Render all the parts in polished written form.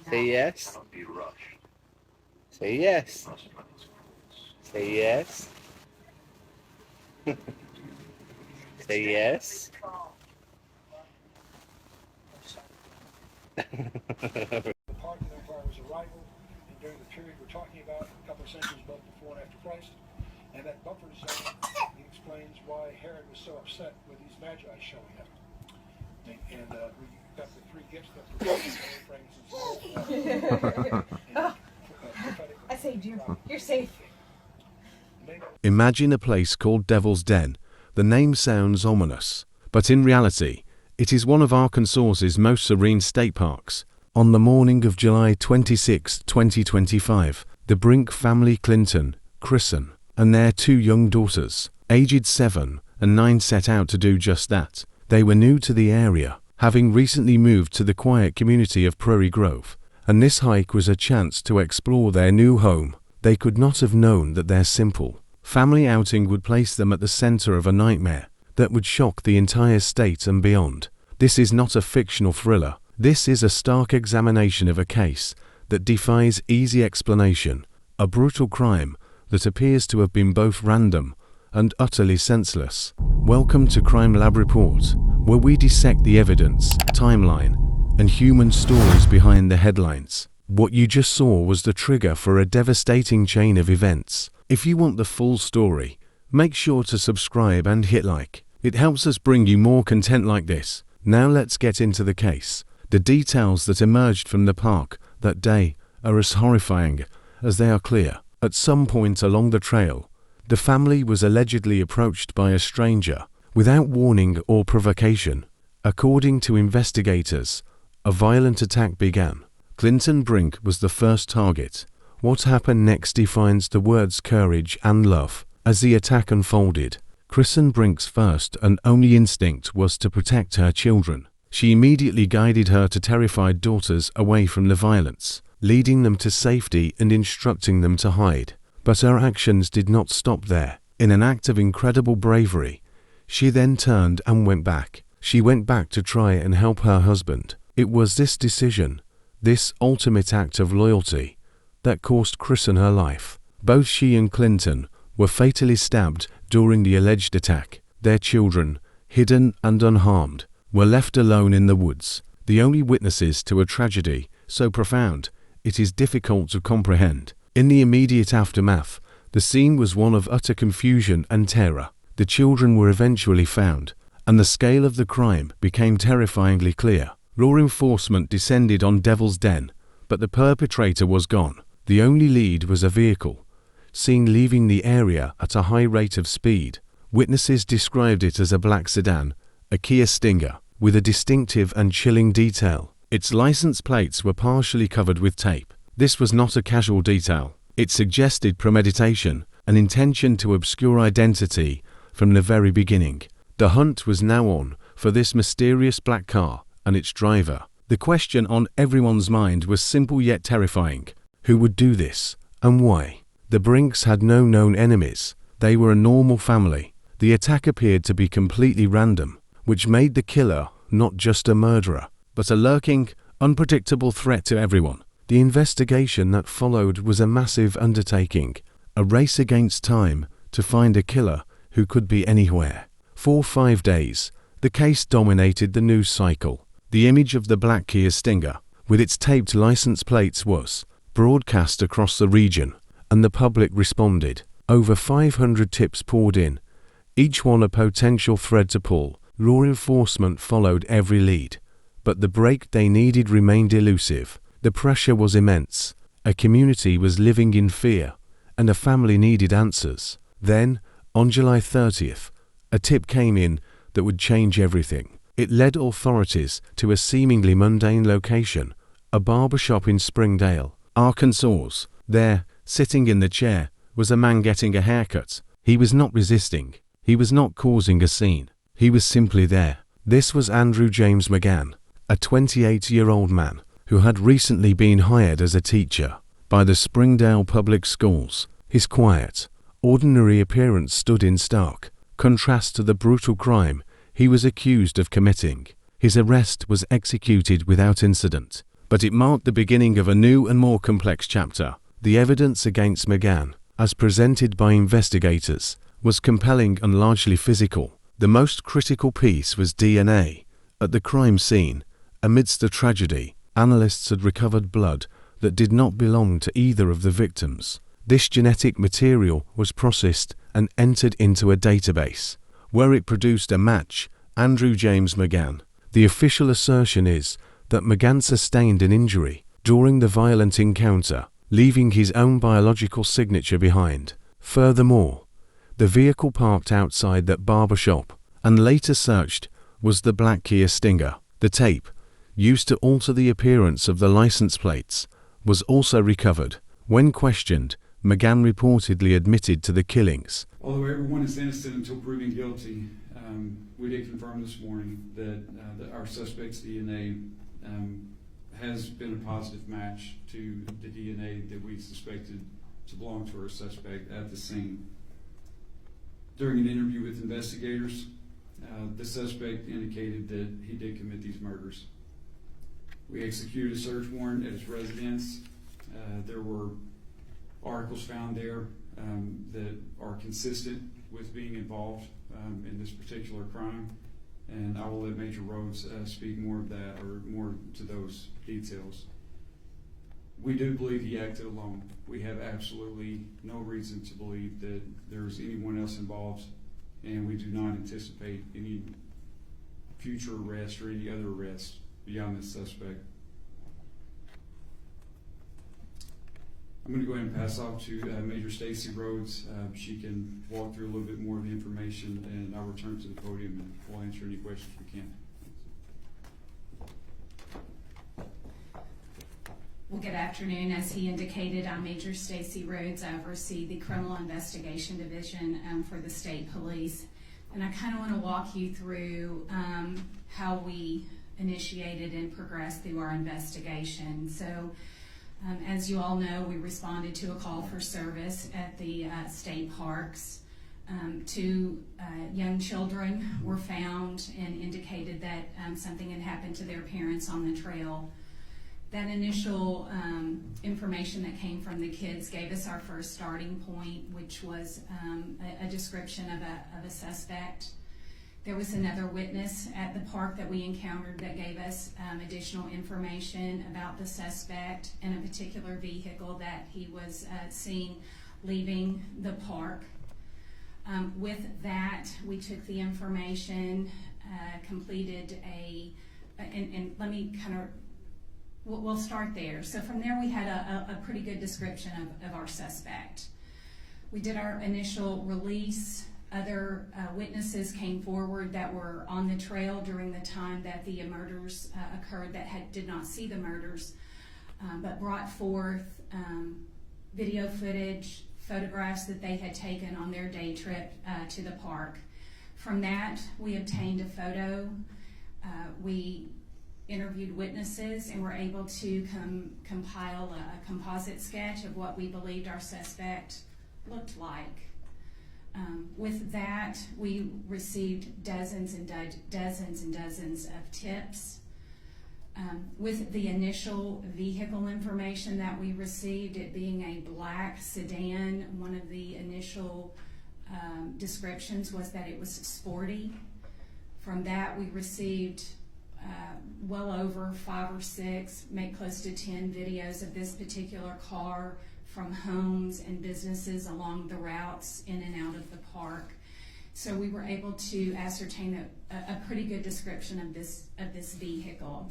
Say yes. Say yes. Say yes. Say yes. The Parthian Empire's arrival, and during the period we're talking about, a couple of centuries both before and after Christ, and that buffer zone, he explains why Herod was so upset with these magi showing up. And we got the three gifts that I saved you. You're safe. Imagine a place called Devil's Den. The name sounds ominous, but in reality, it is one of Arkansas's most serene state parks. On the morning of July 26, 2025, the Brink family, Clinton, Cristen, and their two young daughters, aged 7 and 9, set out to do just that. They were new to the area, having recently moved to the quiet community of Prairie Grove, and this hike was a chance to explore their new home. They could not have known that their simple family outing would place them at the center of a nightmare that would shock the entire state and beyond. This is not a fictional thriller. This is a stark examination of a case that defies easy explanation, a brutal crime that appears to have been both random and utterly senseless. Welcome to Crime Lab Report, where we dissect the evidence, timeline, and human stories behind the headlines. What you just saw was the trigger for a devastating chain of events. If you want the full story, make sure to subscribe and hit like. It helps us bring you more content like this. Now let's get into the case. The details that emerged from the park that day are as horrifying as they are clear. At some point along the trail, the family was allegedly approached by a stranger without warning or provocation. According to investigators, a violent attack began. Clinton Brink was the first target. What happened next defines the words courage and love. As the attack unfolded, Cristen Brink's first and only instinct was to protect her children. She immediately guided her two terrified daughters away from the violence, leading them to safety and instructing them to hide. But her actions did not stop there. In an act of incredible bravery, she then turned and went back. She went back to try and help her husband. It was this decision, this ultimate act of loyalty, that cost Cristen her life. Both she and Clinton were fatally stabbed during the alleged attack. Their children, hidden and unharmed, were left alone in the woods, the only witnesses to a tragedy so profound it is difficult to comprehend. In the immediate aftermath, the scene was one of utter confusion and terror. The children were eventually found, and the scale of the crime became terrifyingly clear. Law enforcement descended on Devil's Den, but the perpetrator was gone. The only lead was a vehicle, seen leaving the area at a high rate of speed. Witnesses described it as a black sedan, a Kia Stinger, with a distinctive and chilling detail. Its license plates were partially covered with tape. This was not a casual detail. It suggested premeditation, an intention to obscure identity from the very beginning. The hunt was now on for this mysterious black car and its driver. The question on everyone's mind was simple yet terrifying. Who would do this, and why? The Brinks had no known enemies. They were a normal family. The attack appeared to be completely random, which made the killer not just a murderer, but a lurking, unpredictable threat to everyone. The investigation that followed was a massive undertaking, a race against time to find a killer who could be anywhere. For 5 days, the case dominated the news cycle. The image of the black Kia Stinger, with its taped license plates, was broadcast across the region, and the public responded. Over 500 tips poured in, each one a potential thread to pull. Law enforcement followed every lead, but the break they needed remained elusive. The pressure was immense. A community was living in fear, and a family needed answers. Then, on July 30th, a tip came in that would change everything. It led authorities to a seemingly mundane location, a barbershop in Springdale, Arkansas. There, sitting in the chair, was a man getting a haircut. He was not resisting. He was not causing a scene. He was simply there. This was Andrew James McGann, a 28-year-old man who had recently been hired as a teacher by the Springdale Public Schools. His quiet, ordinary appearance stood in stark contrast to the brutal crime he was accused of committing. His arrest was executed without incident, but it marked the beginning of a new and more complex chapter. The evidence against McGann, as presented by investigators, was compelling and largely physical. The most critical piece was DNA. At the crime scene, amidst the tragedy, analysts had recovered blood that did not belong to either of the victims. This genetic material was processed and entered into a database, where it produced a match, Andrew James McGann. The official assertion is that McGann sustained an injury during the violent encounter, leaving his own biological signature behind. Furthermore, the vehicle parked outside that barbershop and later searched was the black Kia Stinger. The tape, used to alter the appearance of the license plates, was also recovered. When questioned, McGann reportedly admitted to the killings. Although everyone is innocent until proven guilty, we did confirm this morning that our suspect's DNA has been a positive match to the DNA that we suspected to belong to our suspect at the scene. During an interview with investigators, the suspect indicated that he did commit these murders. We executed a search warrant at his residence. There were articles found there that are consistent with being involved in this particular crime, and I will let Major Rhodes speak more of that or more to those details. We do believe he acted alone. We have absolutely no reason to believe that there's anyone else involved, and we do not anticipate any future arrest or any other arrest beyond this suspect. I'm going to go ahead and pass off to Major Stacy Rhodes. She can walk through a little bit more of the information, and I'll return to the podium and we'll answer any questions we can. Well, good afternoon. As he indicated, I'm Major Stacy Rhodes. I oversee the Criminal Investigation Division for the State Police. And I kind of want to walk you through how we initiated and progressed through our investigation. So, as you all know, we responded to a call for service at the state parks. Two young children were found and indicated that something had happened to their parents on the trail. That initial information that came from the kids gave us our first starting point, which was a description of a suspect. There was another witness at the park that we encountered that gave us additional information about the suspect and a particular vehicle that he was seen leaving the park. With that, we took the information, completed and let me kind of, we'll start there. So from there we had a pretty good description of our suspect. We did our initial release. Other witnesses came forward that were on the trail during the time that the murders occurred that did not see the murders, but brought forth video footage, photographs that they had taken on their day trip to the park. From that, we obtained a photo. We interviewed witnesses and were able to compile a composite sketch of what we believed our suspect looked like. With that, we received dozens and dozens of tips. With the initial vehicle information that we received, it being a black sedan, one of the initial descriptions was that it was sporty. From that, we received well over 5 or 6, maybe close to 10 videos of this particular car from homes and businesses along the routes in and out of the park. So we were able to ascertain a pretty good description of this vehicle.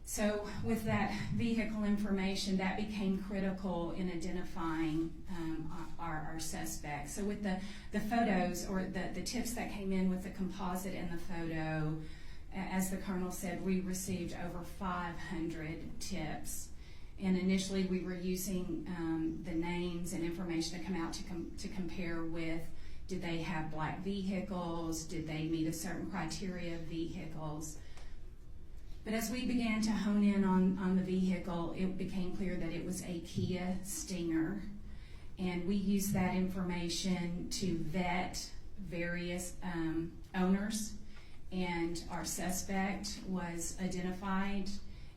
So with that vehicle information, that became critical in identifying our suspect. So with the photos or the tips that came in with the composite and the photo, as the Colonel said, we received over 500 tips. And initially we were using the names and information to come out to compare with, did they have black vehicles? Did they meet a certain criteria of vehicles? But as we began to hone in on the vehicle, it became clear that it was a Kia Stinger. And we used that information to vet various owners, and our suspect was identified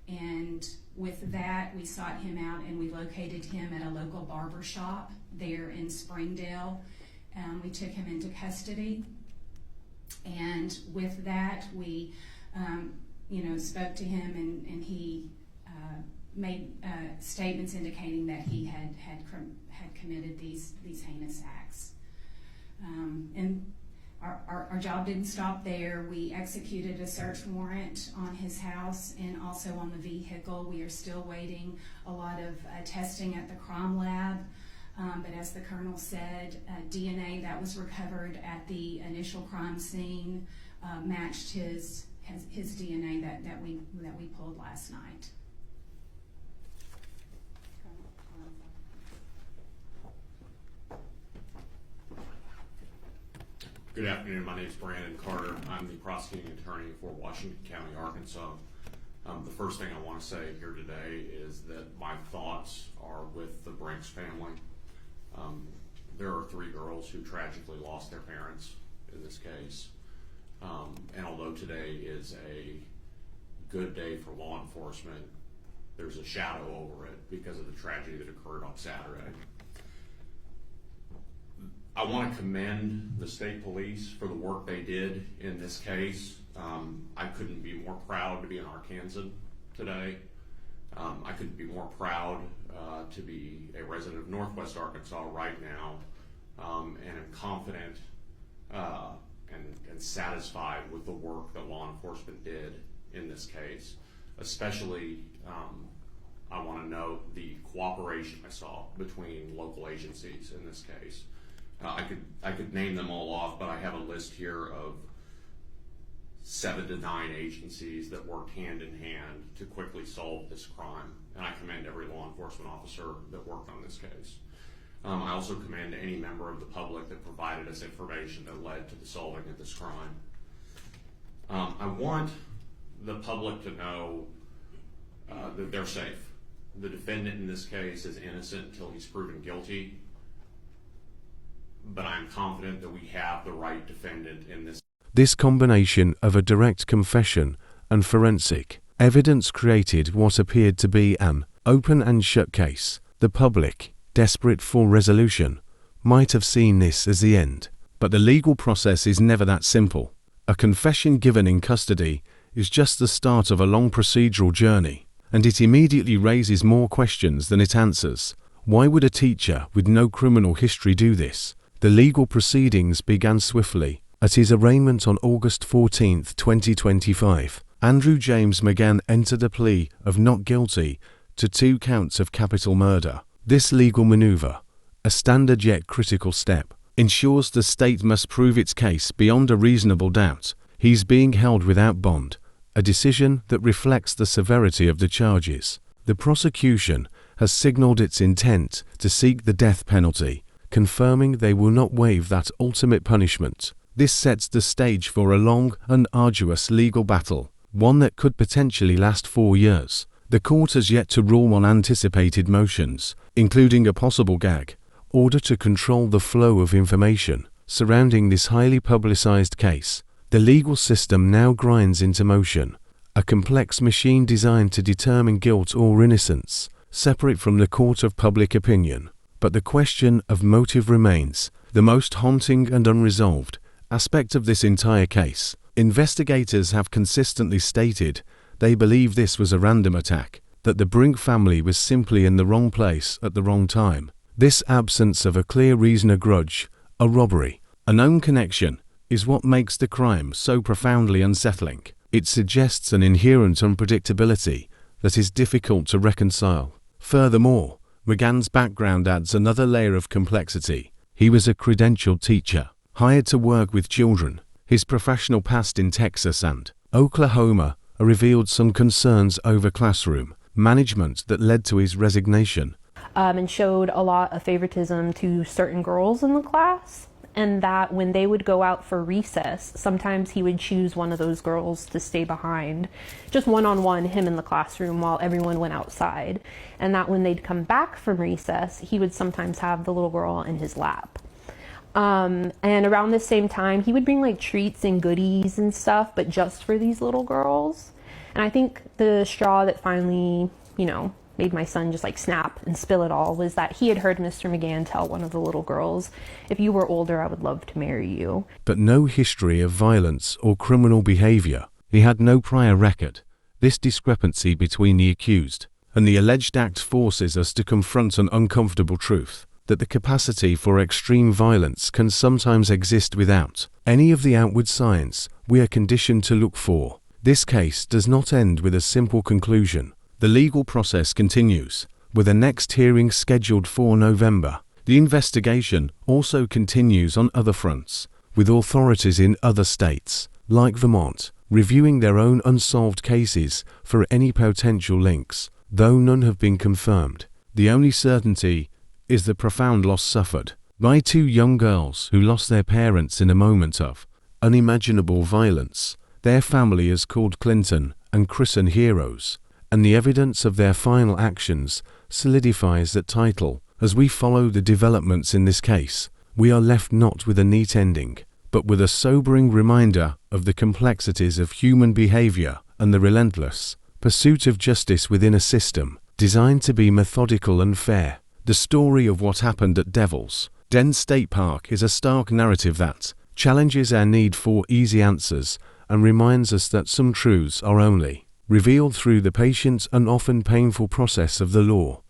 And with that, we sought him out and we located him at a local barbershop there in Springdale. We took him into custody. And with that, we, spoke to him, and he made statements indicating that he had committed these heinous acts. And our job didn't stop there. We executed a search warrant on his house and also on the vehicle. We are still waiting a lot of testing at the crime lab. But as the colonel said, DNA that was recovered at the initial crime scene matched his DNA that we pulled last night. Good afternoon. My name is Brandon Carter. I'm the prosecuting attorney for Washington County, Arkansas. The first thing I want to say here today is that my thoughts are with the Brinks family. There are 3 girls who tragically lost their parents in this case. And although today is a good day for law enforcement, there's a shadow over it because of the tragedy that occurred on Saturday. I want to commend the state police for the work they did in this case. I couldn't be more proud to be an Arkansan today. I couldn't be more proud to be a resident of Northwest Arkansas right now, and am confident and satisfied with the work that law enforcement did in this case. Especially, I want to note the cooperation I saw between local agencies in this case. I could name them all off, but I have a list here of 7 to 9 agencies that worked hand in hand to quickly solve this crime, and I commend every law enforcement officer that worked on this case. I also commend any member of the public that provided us information that led to the solving of this crime. I want the public to know that they're safe. The defendant in this case is innocent until he's proven guilty, but I'm confident that we have the right defendant in this. This combination of a direct confession and forensic evidence created what appeared to be an open and shut case. The public, desperate for resolution, might have seen this as the end, but the legal process is never that simple. A confession given in custody is just the start of a long procedural journey, and it immediately raises more questions than it answers. Why would a teacher with no criminal history do this? The legal proceedings began swiftly. At his arraignment on August 14, 2025, Andrew James McGann entered a plea of not guilty to 2 counts of capital murder. This legal maneuver, a standard yet critical step, ensures the state must prove its case beyond a reasonable doubt. He's being held without bond, a decision that reflects the severity of the charges. The prosecution has signaled its intent to seek the death penalty, confirming they will not waive that ultimate punishment. This sets the stage for a long and arduous legal battle, one that could potentially last 4 years. The court has yet to rule on anticipated motions, including a possible gag order to control the flow of information surrounding this highly publicized case. The legal system now grinds into motion, a complex machine designed to determine guilt or innocence, separate from the court of public opinion. But the question of motive remains the most haunting and unresolved aspect of this entire case. Investigators have consistently stated they believe this was a random attack, that the Brink family was simply in the wrong place at the wrong time. This absence of a clear reason, a grudge, a robbery, a known connection, is what makes the crime so profoundly unsettling. It suggests an inherent unpredictability that is difficult to reconcile. Furthermore, McGann's background adds another layer of complexity. He was a credentialed teacher, hired to work with children. His professional past in Texas and Oklahoma revealed some concerns over classroom management that led to his resignation. And showed a lot of favoritism to certain girls in the class, and that when they would go out for recess, sometimes he would choose one of those girls to stay behind, just one-on-one, him in the classroom while everyone went outside. And that when they'd come back from recess, he would sometimes have the little girl in his lap. And around the same time, he would bring like treats and goodies and stuff, but just for these little girls. And I think the straw that finally, made my son just like snap and spill it all was that he had heard Mr. McGann tell one of the little girls, "If you were older, I would love to marry you." But no history of violence or criminal behavior. He had no prior record. This discrepancy between the accused and the alleged act forces us to confront an uncomfortable truth, that the capacity for extreme violence can sometimes exist without any of the outward signs we are conditioned to look for. This case does not end with a simple conclusion. The legal process continues, with a next hearing scheduled for November. The investigation also continues on other fronts, with authorities in other states, like Vermont, reviewing their own unsolved cases for any potential links, though none have been confirmed. The only certainty is the profound loss suffered by two young girls who lost their parents in a moment of unimaginable violence. Their family has called Clinton and Cristen heroes, and the evidence of their final actions solidifies that title. As we follow the developments in this case, we are left not with a neat ending, but with a sobering reminder of the complexities of human behavior and the relentless pursuit of justice within a system designed to be methodical and fair. The story of what happened at Devil's Den State Park is a stark narrative that challenges our need for easy answers and reminds us that some truths are only revealed through the patient and often painful process of the law.